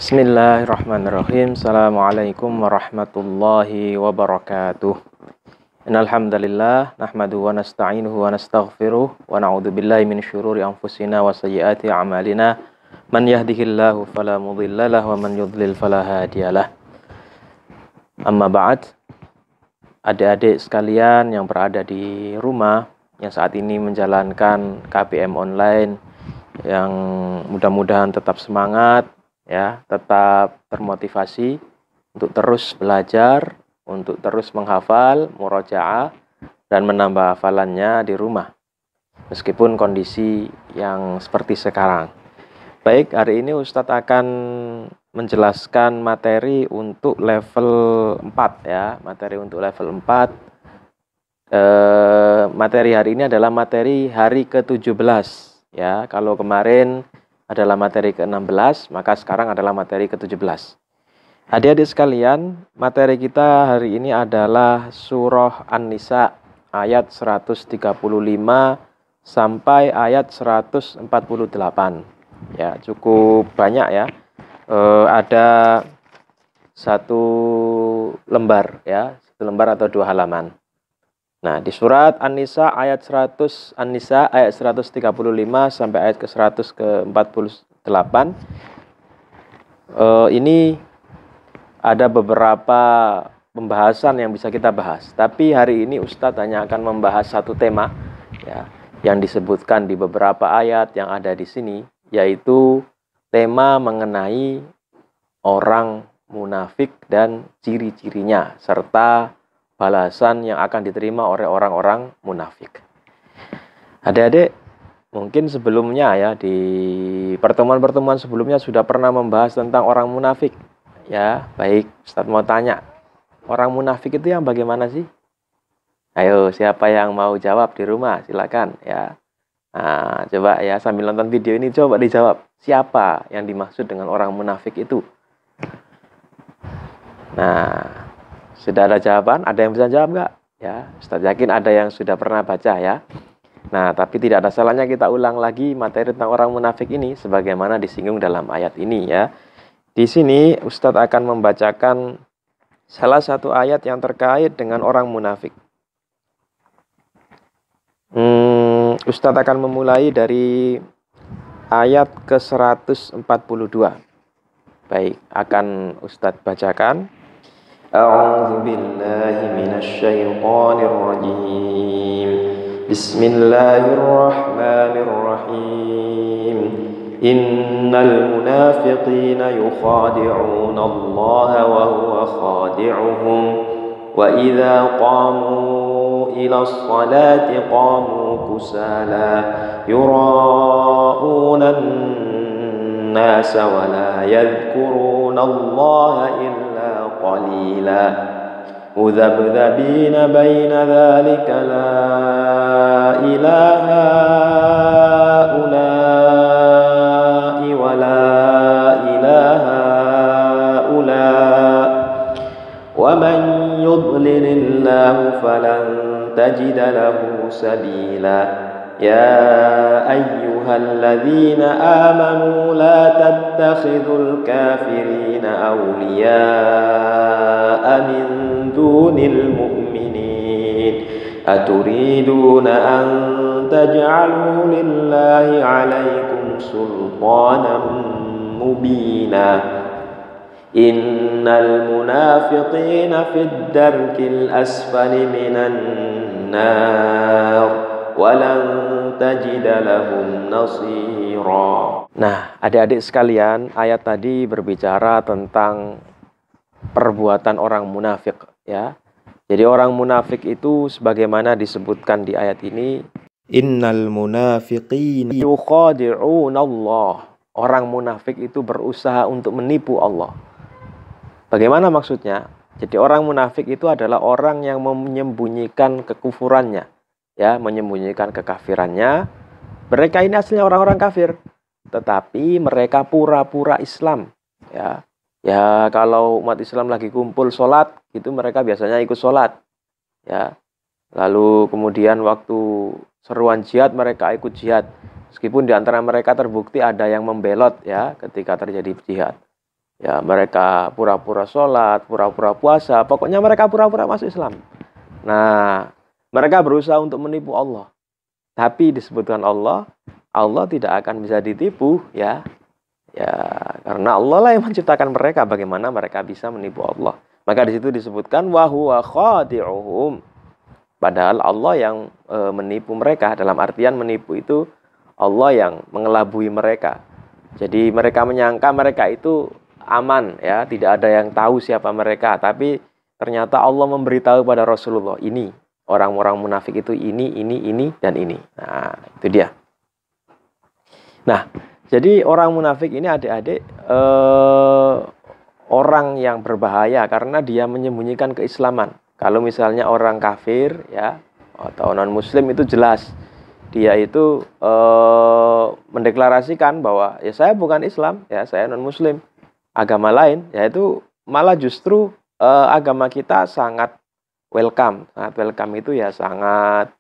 Bismillahirrahmanirrahim. Assalamualaikum warahmatullahi wabarakatuh. Innal hamdalillah nahmaduhu wa nasta'inuhu wa nastaghfiruh wa na'udzu billahi min syururi anfusina wa sayyiati a'malina. Man yahdihillahu fala mudhillalah wa man yudlil fala hadiyalah. Amma ba'd. Adik-adik sekalian yang berada di rumah yang saat ini menjalankan KBM online, yang mudah-mudahan tetap semangat, ya, tetap termotivasi untuk terus belajar, untuk terus menghafal, murojaah, dan menambah hafalannya di rumah, meskipun kondisi yang seperti sekarang. Baik, hari ini Ustadz akan menjelaskan materi untuk level 4, ya, materi untuk level 4. Materi hari ini adalah materi hari ke-17, ya. Kalau kemarin adalah materi ke-16, maka sekarang adalah materi ke-17. Adik-adik sekalian, materi kita hari ini adalah surah An-Nisa ayat 135 sampai ayat 148. Ya, cukup banyak ya. Ada satu lembar ya, satu lembar atau 2 halaman. Nah, di surat An-Nisa ayat 135 sampai ayat ke-148 ini ada beberapa pembahasan yang bisa kita bahas. Tapi hari ini Ustadz hanya akan membahas satu tema, ya, yang disebutkan di beberapa ayat yang ada di sini, yaitu tema mengenai orang munafik dan ciri-cirinya, serta balasan yang akan diterima oleh orang-orang munafik. Adik-adik, mungkin sebelumnya ya, di pertemuan-pertemuan sebelumnya sudah pernah membahas tentang orang munafik. Ya, baik, Ustadz mau tanya, orang munafik itu yang bagaimana sih? Ayo, siapa yang mau jawab di rumah? Silakan ya. Nah, coba ya, sambil nonton video ini coba dijawab. Siapa yang dimaksud dengan orang munafik itu? Nah, sudah ada jawaban? Ada yang bisa jawab nggak? Ya, Ustadz yakin ada yang sudah pernah baca ya. Nah, tapi tidak ada salahnya kita ulang lagi materi tentang orang munafik ini sebagaimana disinggung dalam ayat ini ya. Di sini Ustadz akan membacakan salah satu ayat yang terkait dengan orang munafik. Ustadz akan memulai dari ayat ke-142. Baik, akan Ustadz bacakan. A'udzu billahi minasy syaithanir rajim. Bismillahirrahmanirrahim. Innal munafiqina yukhadi'una Allah wa huwa khadi'uhum wa idza qamu ila as-salati qamu kusala yura'una an-nasa wa la yadhkuruna Allah illa qalila mudhabdhabina baina dhalika la ilaha ulai wa la ilaha ula wa man yudlilillahu falan tajida lahu sabila. يا أيها الذين آمنوا لا تتخذوا الكافرين أولياء من دون المؤمنين أتريدون أن تجعلوا لله عليكم سلطانا مبينا إن المنافقين في الدرك الأسفل من النار walan tajida lahum nasira. Nah, adik-adik sekalian, ayat tadi berbicara tentang perbuatan orang munafik ya. Jadi orang munafik itu sebagaimana disebutkan di ayat ini, innal munafiqina yukhadi'una Allah. Orang munafik itu berusaha untuk menipu Allah. Bagaimana maksudnya? Jadi orang munafik itu adalah orang yang menyembunyikan kekufurannya, ya, menyembunyikan kekafirannya. Mereka ini aslinya orang-orang kafir, tetapi mereka pura-pura Islam, ya. Ya, kalau umat Islam lagi kumpul sholat, itu mereka biasanya ikut sholat, ya. Lalu kemudian waktu seruan jihad, mereka ikut jihad, meskipun di antara mereka terbukti ada yang membelot, ya, ketika terjadi jihad. Ya, mereka pura-pura sholat, pura-pura puasa, pokoknya mereka pura-pura masuk Islam. Nah, mereka berusaha untuk menipu Allah. Tapi disebutkan Allah, Allah tidak akan bisa ditipu, ya. Ya, karena Allah lah yang menciptakan mereka, bagaimana mereka bisa menipu Allah. Maka di situ disebutkan wa huwa khadi'uhum. Padahal Allah yang menipu mereka, dalam artian menipu itu Allah yang mengelabui mereka. Jadi mereka menyangka mereka itu aman, ya, tidak ada yang tahu siapa mereka, tapi ternyata Allah memberitahu pada Rasulullah, ini orang-orang munafik itu ini dan ini. Nah, itu dia. Nah, jadi orang munafik ini adik-adik orang yang berbahaya karena dia menyembunyikan keislaman. Kalau misalnya orang kafir, ya, atau non muslim, itu jelas dia itu mendeklarasikan bahwa ya saya bukan Islam, ya saya non muslim, agama lain, yaitu malah justru agama kita sangat welcome. Sangat welcome itu ya sangat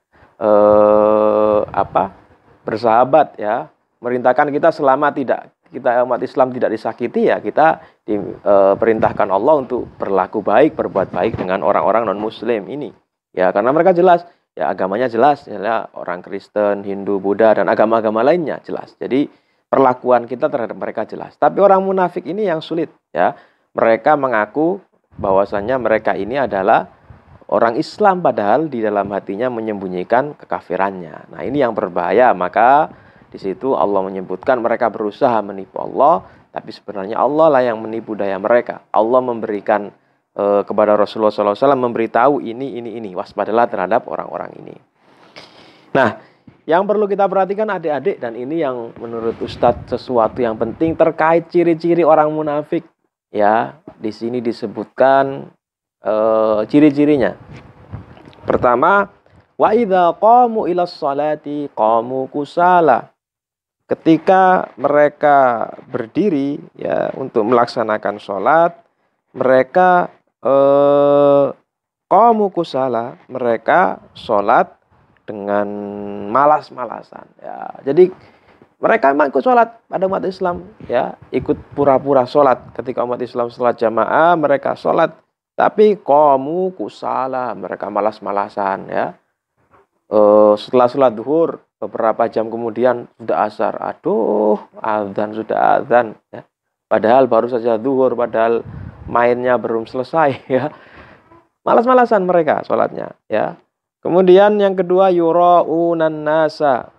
bersahabat, ya, merintahkan kita selama kita umat Islam tidak disakiti, ya kita diperintahkan Allah untuk berlaku baik, berbuat baik dengan orang-orang non muslim ini, ya, karena mereka jelas, ya, agamanya jelas, ya, orang Kristen, Hindu, Buddha, dan agama-agama lainnya jelas. Jadi perlakuan kita terhadap mereka jelas. Tapi orang munafik ini yang sulit, ya. Mereka mengaku bahwasannya mereka ini adalah orang Islam, padahal di dalam hatinya menyembunyikan kekafirannya. Nah, ini yang berbahaya. Maka di situ Allah menyebutkan mereka berusaha menipu Allah, tapi sebenarnya Allah lah yang menipu daya mereka. Allah memberikan kepada Rasulullah SAW, memberitahu ini, waspadalah terhadap orang-orang ini. Nah, yang perlu kita perhatikan adik-adik, dan ini yang menurut Ustadz sesuatu yang penting terkait ciri-ciri orang munafik, ya, di sini disebutkan ciri-cirinya. Pertama, wa idza qamu ilas salati qamu kusala. Ketika mereka berdiri, ya, untuk melaksanakan sholat, mereka qamu kusala, mereka sholat dengan malas-malasan, ya. Jadi mereka memang ikut sholat pada umat Islam, ya, ikut pura-pura sholat. Ketika umat Islam sholat jamaah, mereka sholat, tapi qamu kusala, mereka malas-malasan, ya. Setelah sholat duhur, beberapa jam kemudian sudah asar, aduh, sudah azan, ya. Padahal baru saja duhur, padahal mainnya belum selesai, ya. Malas-malasan mereka sholatnya, ya. Kemudian yang kedua, yura'unan nasa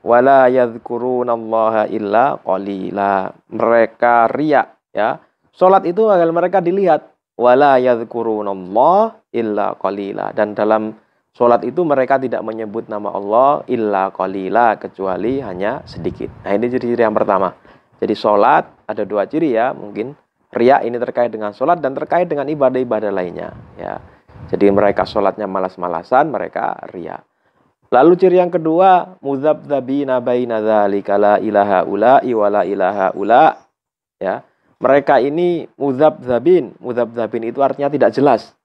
wala yadhkurunallaha illa qalila. Mereka riya, ya. Sholat itu agar mereka dilihat, wala yadhkurunallaha illa qalila. Dan dalam sholat itu mereka tidak menyebut nama Allah illa qalila, kecuali hanya sedikit. Nah, ini ciri-ciri yang pertama. Jadi sholat ada dua ciri, ya. Mungkin riya ini terkait dengan sholat dan terkait dengan ibadah-ibadah lainnya, ya. Jadi mereka sholatnya malas-malasan, mereka riya. Lalu ciri yang kedua, mudzabdzabina baina dzalika la ilaha ula'i wa la ilaha ula, ya. Mereka ini mudzabdzabin. Mudzabdzabin itu artinya tidak jelas.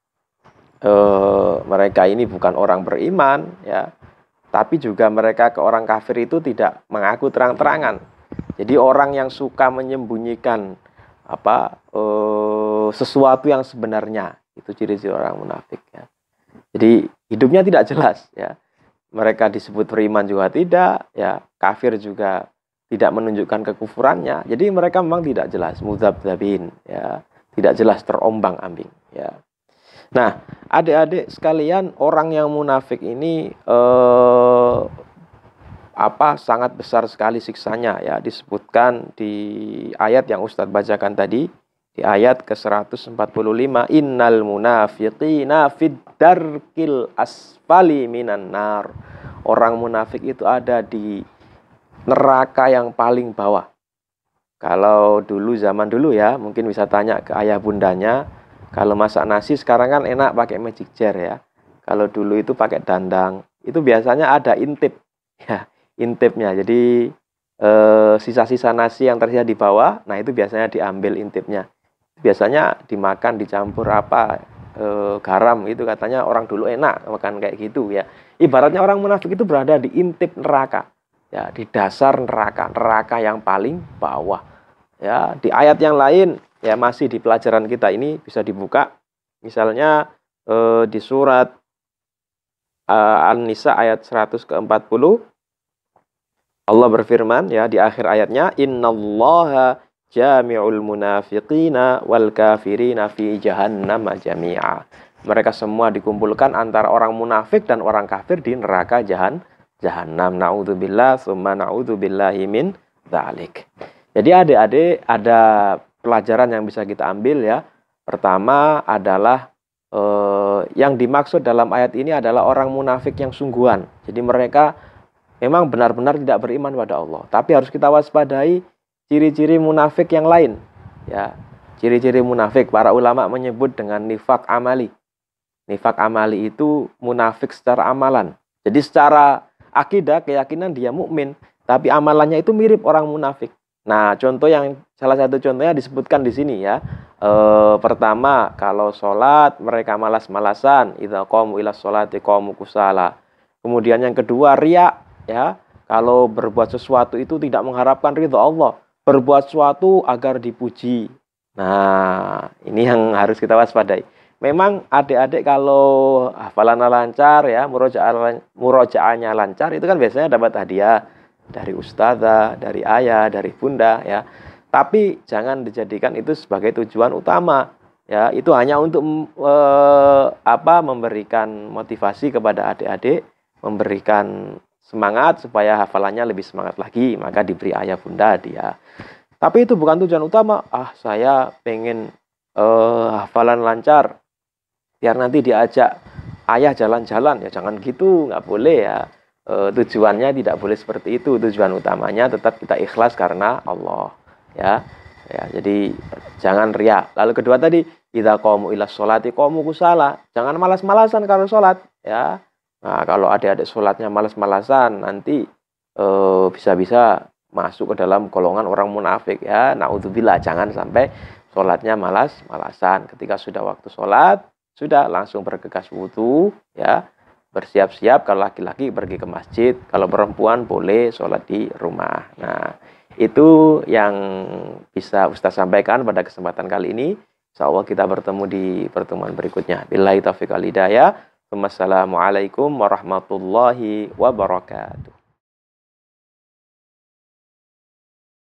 Mereka ini bukan orang beriman, ya. Tapi juga mereka ke orang kafir itu tidak mengaku terang-terangan. Jadi orang yang suka menyembunyikan sesuatu yang sebenarnya, itu ciri-ciri orang munafik, ya. Jadi hidupnya tidak jelas, ya. Mereka disebut beriman juga tidak, ya. Kafir juga tidak menunjukkan kekufurannya. Jadi mereka memang tidak jelas, mudzabdzabin, ya. Tidak jelas, terombang-ambing, ya. Nah, adik-adik sekalian, orang yang munafik ini sangat besar sekali siksanya, ya. Disebutkan di ayat yang Ustadz bacakan tadi, di ayat ke-145, innal munafiqina fid darkil asfali minan nar. Orang munafik itu ada di neraka yang paling bawah. Kalau zaman dulu, ya, mungkin bisa tanya ke ayah bundanya, kalau masak nasi sekarang kan enak pakai magic jar, ya. Kalau dulu itu pakai dandang, itu biasanya ada intip, ya, intipnya. Jadi sisa-sisa nasi yang tersisa di bawah, nah itu biasanya diambil intipnya. Biasanya dimakan dicampur garam, itu katanya orang dulu enak makan kayak gitu, ya. Ibaratnya orang munafik itu berada di intip neraka, ya, di dasar neraka yang paling bawah, ya. Di ayat yang lain, ya masih di pelajaran kita ini bisa dibuka. Misalnya di surat An-Nisa ayat 140, Allah berfirman ya di akhir ayatnya, innallaha jami'ul munafiqina wal kafirina fi jahannam jami'a. Mereka semua dikumpulkan antara orang munafik dan orang kafir di neraka jahanam. Na'udzubillah summa na'udzubillahi min dzalik. Jadi adik-adik ada pelajaran yang bisa kita ambil ya. Pertama adalah yang dimaksud dalam ayat ini adalah orang munafik yang sungguhan. Jadi mereka memang benar-benar tidak beriman pada Allah. Tapi harus kita waspadai ciri-ciri munafik yang lain. Ya, ciri-ciri munafik para ulama menyebut dengan nifak amali. Nifak amali itu munafik secara amalan. Jadi secara akidah, keyakinan dia mukmin, tapi amalannya itu mirip orang munafik. Nah, salah satu contohnya disebutkan di sini ya. Pertama, kalau sholat mereka malas-malasan, idza qamu ila sholati qamu kusala. Kemudian yang kedua, riya. Ya, kalau berbuat sesuatu itu tidak mengharapkan ridho Allah, berbuat sesuatu agar dipuji. Nah, ini yang harus kita waspadai. Memang adik-adik kalau hafalannya lancar ya, murojaahnya lancar, itu kan biasanya dapat hadiah dari ustazah, dari ayah, dari bunda ya. Tapi jangan dijadikan itu sebagai tujuan utama. Ya, itu hanya untuk memberikan motivasi kepada adik-adik, memberikan semangat supaya hafalannya lebih semangat lagi, maka diberi ayah bunda dia. Tapi itu bukan tujuan utama. Saya pengen hafalan lancar biar nanti diajak ayah jalan-jalan, ya jangan gitu, nggak boleh ya. Tujuannya tidak boleh seperti itu. Tujuan utamanya tetap kita ikhlas karena Allah ya. Jadi jangan riya. Lalu kedua tadi, idza qamu ila sholati qamu kusala. Jangan malas-malasan kalau sholat ya. Nah, kalau adik-adik sholatnya malas-malasan, nanti bisa-bisa masuk ke dalam golongan orang munafik ya. Na'udzubillah, jangan sampai sholatnya malas-malasan. Ketika sudah waktu sholat, sudah langsung bergegas wudu ya. Bersiap-siap, kalau laki-laki pergi ke masjid, kalau perempuan boleh sholat di rumah. Nah, itu yang bisa Ustaz sampaikan pada kesempatan kali ini. Insyaallah kita bertemu di pertemuan berikutnya. Billahi taufiq wal hidayah. Wassalamualaikum warahmatullahi wabarakatuh.